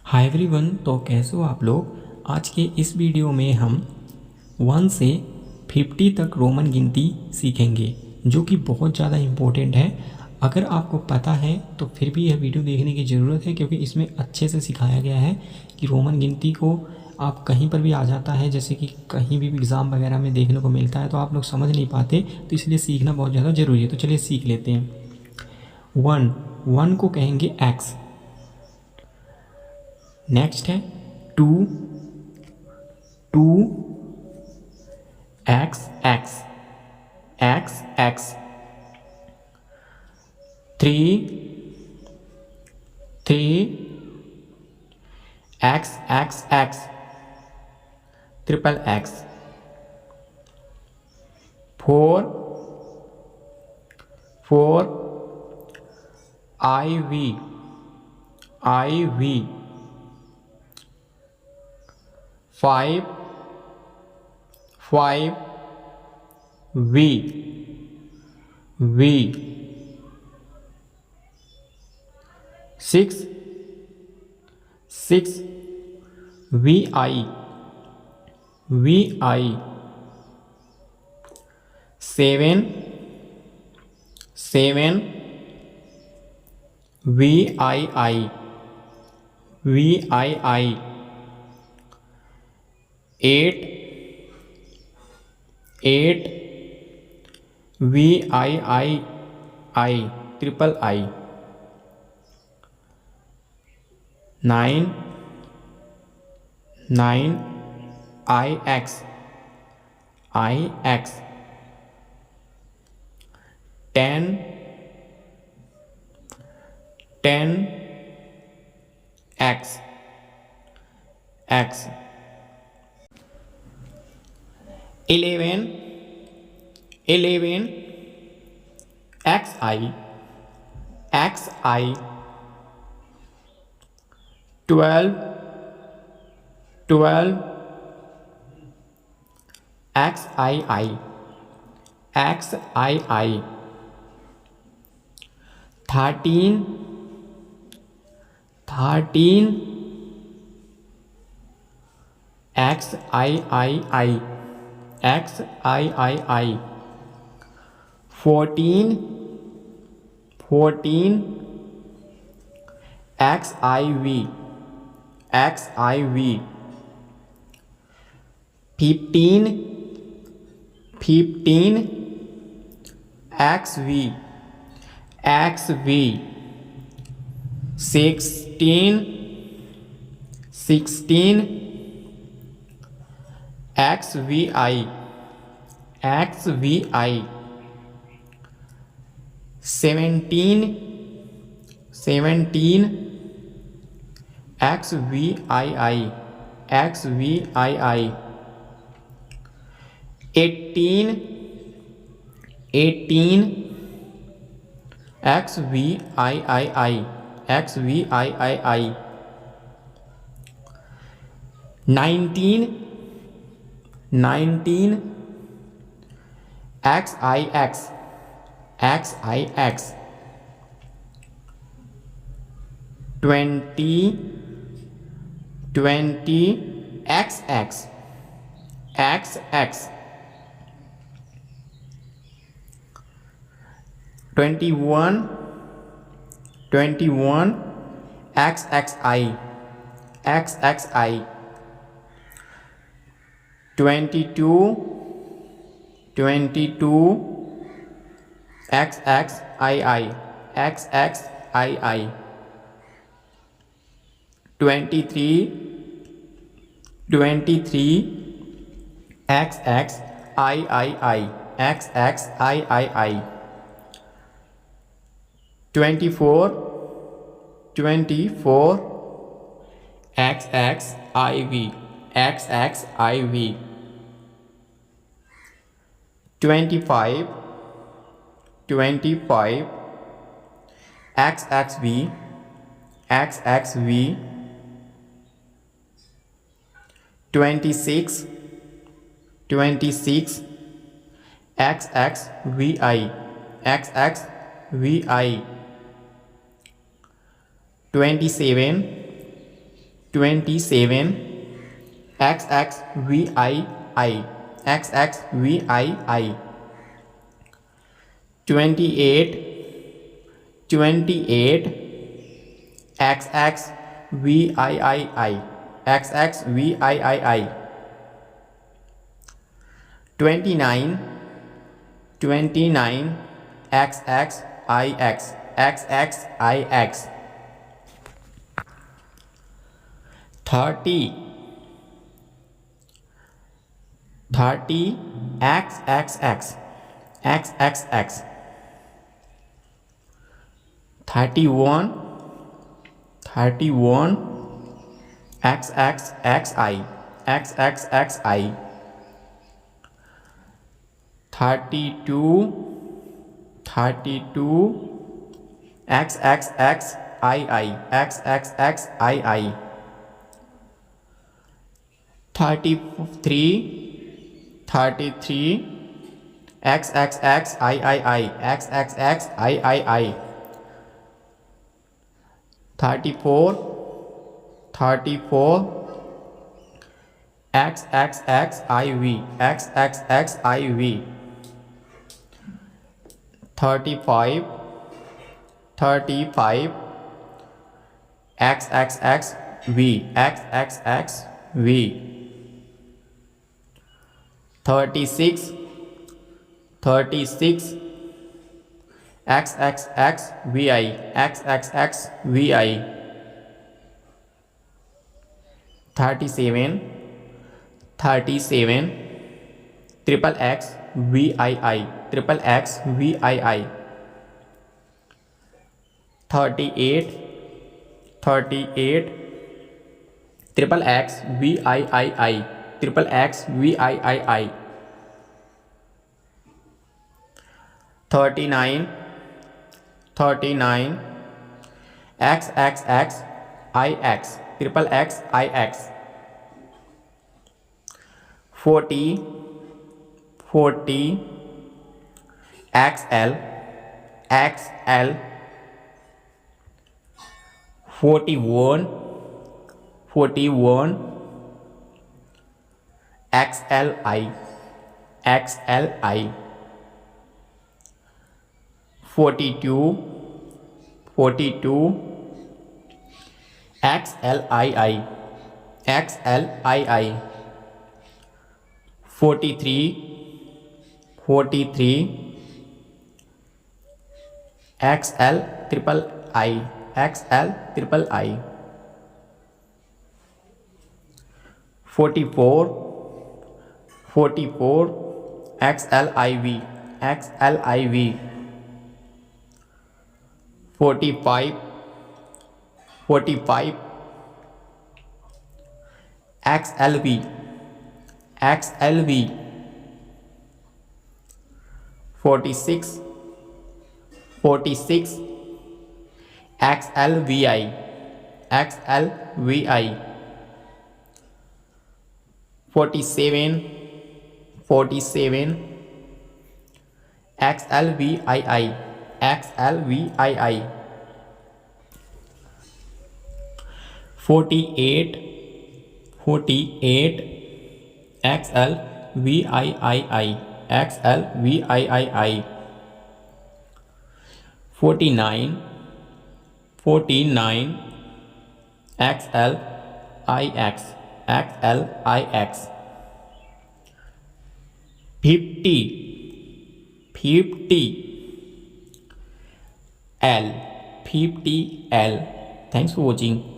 Hi everyone, तो कैसे हो आप लोग। आज के इस वीडियो में हम 1 से 50 तक रोमन गिनती सीखेंगे, जो कि बहुत ज़्यादा इम्पोर्टेंट है। अगर आपको पता है तो फिर भी यह वीडियो देखने की ज़रूरत है, क्योंकि इसमें अच्छे से सिखाया गया है कि रोमन गिनती को आप कहीं पर भी आ जाता है, जैसे कि कहीं भी एग्ज़ाम वगैरह में देखने को मिलता है, तो आप लोग समझ नहीं पाते, तो इसलिए सीखना बहुत ज़्यादा ज़रूरी है। तो चलिए सीख लेते हैं। 1 को कहेंगे एक्स। नेक्स्ट है 2, 2 X X X X. 3, 3 X X X triple X. 4, 4 I V I V. 5, 5 V V. 6, 6 V I V I. 7, 7 V I I V I I. 8, 8 V I I I triple I. 9, 9 I X I X. 10, 10 X X. 11, 11 X I X I. 12, 12 X I I X I I. 13, 13 X I I I X I I I. 14, 14 X I V X I V. 15, 15 X V X V. 16, 16 X V I X V I. 17, 17 X V I I X V I I. 18, 18 X V I I I X V I I I. 19, 19 X I X X I X. 20, 20 X X X X. 21, 21 X X I X X I. 22, 22 X X I I X X I I. 23, 23 X X I I I X X I I I. 24, 24 X X I V X X I V. 25, 25 X X V X X V. 26, 26 X X V I X X V I. 27, 27 XXVII XXVII 28 XXVII XXVII 29 XXIX XXIX 30 XXX XXX 31 XXXI XXXI 32 XXXII XXXII 33 XXXII XXXII 34 XXXIV XXXIV 35 XXXV XXXV 36 XXXVI XXXVI 37 triple X VII triple X VII 38 triple X VII triple X VII 39 XXXIX triple X IX 40 XL 41 XLI 42 XLII 43 XL triple I 44 XLIV 45 XLV 46 XLVI 47 XLVII 48 XLVII 49 XLIX 50 L. Thanks for watching.